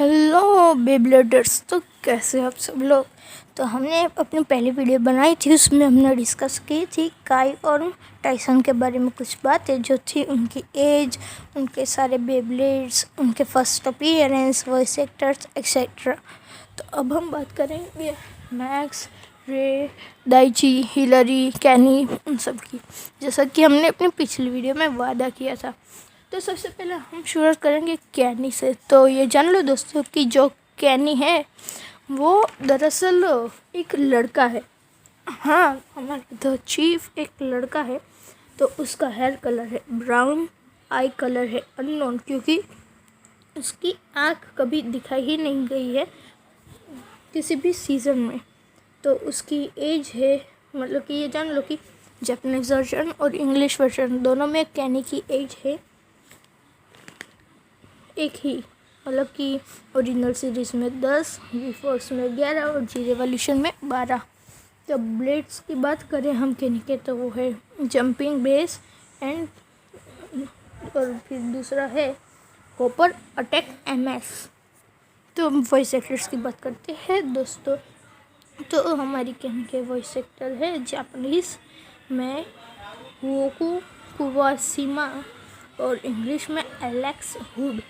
Hello बेब्लेडर्स। तो कैसे आप सब लोग। तो हमने अपनी पहली वीडियो बनाई थी, उसमें हमने डिस्कस की थी काई और टाइसन के बारे में कुछ बातें जो थी, उनकी एज, उनके सारे बेब्लेड्स, उनके first appearance, voice actors etcetera. तो अब हम बात करेंगे मैक्स, रे, दाइची, हिलरी, कैनी, उन सब की, जैसा कि हमने अपनी पिछली वीडियो में वादा किया था। तो सबसे पहले हम शुरू करेंगे कैनी से। तो ये जान लो दोस्तों कि जो कैनी है वो दरअसल एक लड़का है। हाँ, हमारा द चीफ एक लड़का है। तो उसका हेयर कलर है ब्राउन, आई कलर है अननोन, क्योंकि उसकी आँख कभी दिखाई ही नहीं गई है किसी भी सीज़न में। तो उसकी एज है, मतलब कि ये जान लो कि जापानीज वर्जन और इंग्लिश वर्जन दोनों में कैनी की एज है एक ही, मतलब कि ओरिजिनल सीरीज़ में 10, वी फोर्स में 11 और जी रेवोल्यूशन में 12। तो ब्लेड्स की बात करें हम कैनी के, तो वो है जंपिंग बेस एंड, और फिर दूसरा है कॉपर अटैक एमएस। तो हम वॉइस एक्टर्स की बात करते हैं दोस्तों। तो हमारी कैनी के वॉइस एक्टर है जापानीज़ में वोकू कुवाशिमा और इंग्लिश में एलेक्स हुड।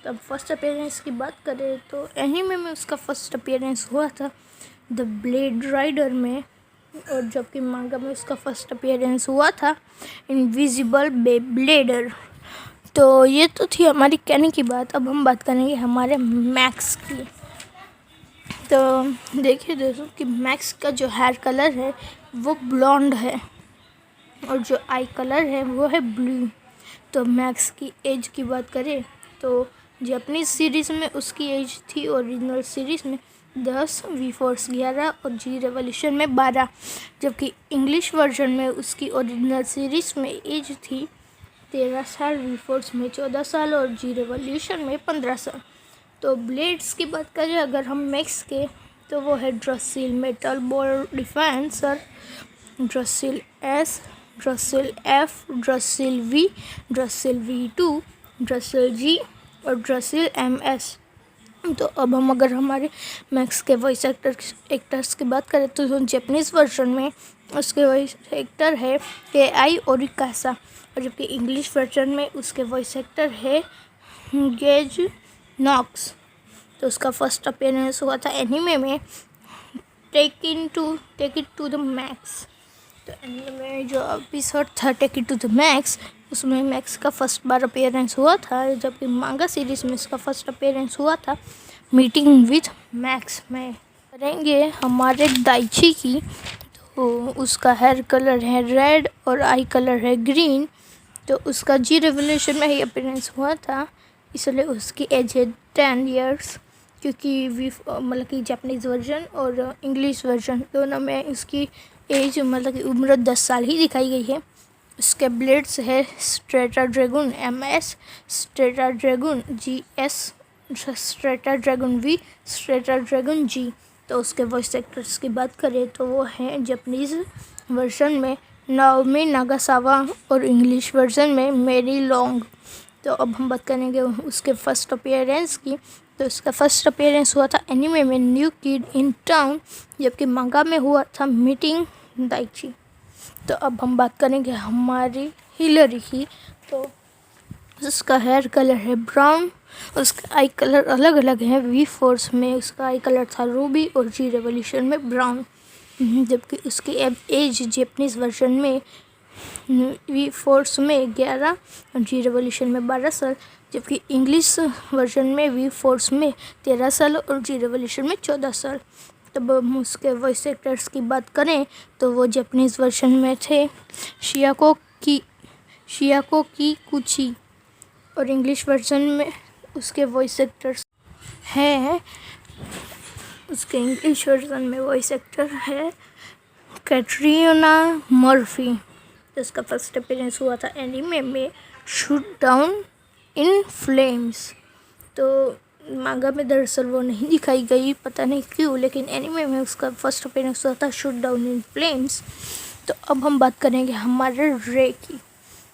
तो अब फर्स्ट अपीयरेंस की बात करें तो एनीमे में उसका फर्स्ट अपीयरेंस हुआ था द ब्लेड राइडर में, और जबकि मांगा में उसका फर्स्ट अपीयरेंस हुआ था इनविजिबल बेब्लेडर। तो ये तो थी हमारी कैनी की बात। अब हम बात करेंगे हमारे मैक्स की। तो देखिए दोस्तों कि मैक्स का जो हेयर कलर है वो ब्लॉन्ड है और जो आई कलर है वो है ब्लू। तो मैक्स की एज की बात करें तो जापानीज सीरीज़ में उसकी एज थी ओरिजिनल सीरीज़ में 10, वी फोर्स 11 और जी रेवोल्यूशन में 12, जबकि इंग्लिश वर्जन में उसकी ओरिजिनल सीरीज़ में एज थी 13 साल, वी फोर्स में 14 साल और जी रेवोल्यूशन में 15 साल। तो ब्लेड्स की बात करें अगर हम मैक्स के, तो वो है ड्रसिल मेटल बॉल डिफेंसर, ड्रसिल एस, ड्रसिल एफ, ड्रसिल वी, ड्रसिल V2, ड्रसिल जी और ड्रसिल MS। तो अब हम अगर हमारे मैक्स के वॉइस एक्टर्स की बात करें तो जापानीज़ वर्जन में उसके वॉइस एक्टर है AI ओरिकासा, और जबकि इंग्लिश वर्जन में उसके वॉइस एक्टर है गेज नॉक्स। तो उसका फर्स्ट अपीयरेंस हुआ था एनीमे में take it to the max. तो एनीमे में जो एपिसोड था take it to the max, उसमें मैक्स का फर्स्ट बार अपीयरेंस हुआ था, जबकि मांगा सीरीज़ में इसका फर्स्ट अपीयरेंस हुआ था मीटिंग विथ मैक्स में। करेंगे हमारे दाइची की। तो उसका हेयर कलर है रेड और आई कलर है ग्रीन। तो उसका जी रेवोल्यूशन में ही अपीयरेंस हुआ था, इसलिए उसकी एज है 10 ईयर्स, क्योंकि मतलब कि जापानीज़ वर्जन और इंग्लिश वर्जन दोनों में इसकी एज, मतलब कि उम्र 10 साल ही दिखाई गई है। उसके ब्लेड्स है strata dragon MS, strata dragon GS, strata dragon V, strata dragon G। तो उसके वॉइस एक्टर्स की बात करें तो वो हैं जापानीज़ वर्जन में नाओमी नागासावा और इंग्लिश वर्जन में मेरी लॉन्ग। तो अब हम बात करेंगे उसके फर्स्ट अपीयरेंस की। तो उसका फर्स्ट अपीयरेंस हुआ था एनीमे में न्यू किड इन टाउन, जबकि मांगा में हुआ था मीटिंग दाइची। तो अब हम बात करेंगे हमारी हिलरी की। तो उसका हेयर कलर है ब्राउन, उसका आई कलर अलग अलग है। वी फोर्स में उसका आई कलर था रूबी और जी रेवोल्यूशन में ब्राउन, जबकि उसकी एज जापानीज़ वर्जन में वी फोर्स में 11 और जी रेवोल्यूशन में 12 साल, जबकि इंग्लिश वर्जन में वी फोर्स में 13 साल और जी रेवोल्यूशन में 14 साल। तब हम उसके वॉइस एक्टर्स की बात करें तो वो जापानीज़ वर्जन में थे शियाको की कुची, और इंग्लिश वर्जन में उसके वॉइस एक्टर्स हैं, उसके इंग्लिश वर्जन में वॉइस एक्टर है कैटरीना मर्फी। तो उसका फर्स्ट अपीयरेंस हुआ था एनीमे में शूट डाउन इन फ्लेम्स। तो मांगा में दरअसल वो नहीं दिखाई गई, पता नहीं क्यों, लेकिन एनीमे में उसका फर्स्ट अपीयरेंस हुआ था शूट डाउन इन फ्लेम्स। तो अब हम बात करेंगे हमारे रे की।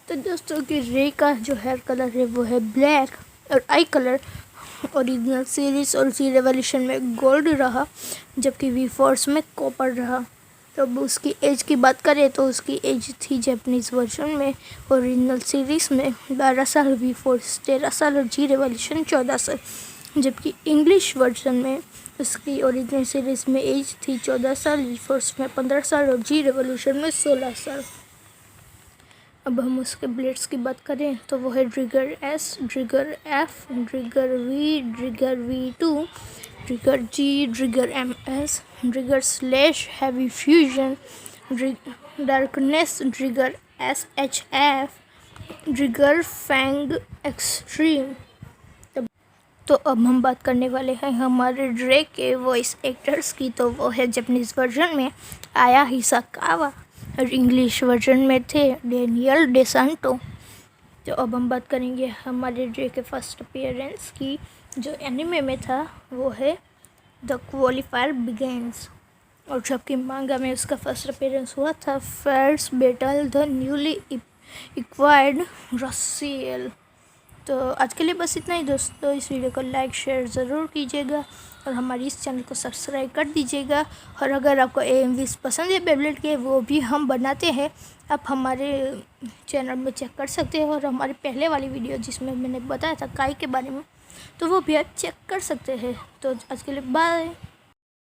तो दोस्तों की रे का जो हेयर कलर है वो है ब्लैक और आई कलर ओरिजिनल सीरीज़ और जी रेवोल्यूशन में गोल्ड रहा, जबकि वी फोर्स में कॉपर रहा। तो अब उसकी एज की बात करें तो उसकी एज थी जापानीज़ वर्जन में ओरिजिनल सीरीज़ में 12 साल, वी फोर्स 13 साल और जी रेवोल्यूशन 14 साल, जबकि इंग्लिश वर्जन में उसकी ओरिजिनल सीरीज़ में एज थी 14 साल, वी फोर्स में 15 साल और जी रेवोल्यूशन में 16 साल। अब हम उसके ब्लेड्स की बात करें तो वो है trigger S, trigger F, trigger V, trigger V2, trigger G, trigger MS, trigger slash heavy fusion, darkness, trigger SHF, trigger fang extreme. तो अब हम बात करने वाले हैं हमारे ड्रे के वॉइस एक्टर्स की। तो वो है जापानीज़ वर्जन में आया हिसाकावा और इंग्लिश वर्जन में थे डेनियल डेसांटो। तो अब हम बात करेंगे हमारे ड्रे के फर्स्ट अपीयरेंस की, जो एनिमे में था वो है द क्वालिफायर बिगिंस, और जबकि मांगा में उसका फर्स्ट अपीयरेंस हुआ था first battle the newly acquired रसियल। तो आज के लिए बस इतना ही दोस्तों। इस वीडियो को लाइक शेयर ज़रूर कीजिएगा और हमारी इस चैनल को सब्सक्राइब कर दीजिएगा। और अगर आपको AMVs पसंद है बेब्लेड के, वो भी हम बनाते हैं, आप हमारे चैनल में चेक कर सकते हैं। और हमारे पहले वाली वीडियो जिसमें मैंने बताया था काई के बारे में, तो वो भी आप चेक कर सकते हैं। तो आज के लिए बाय।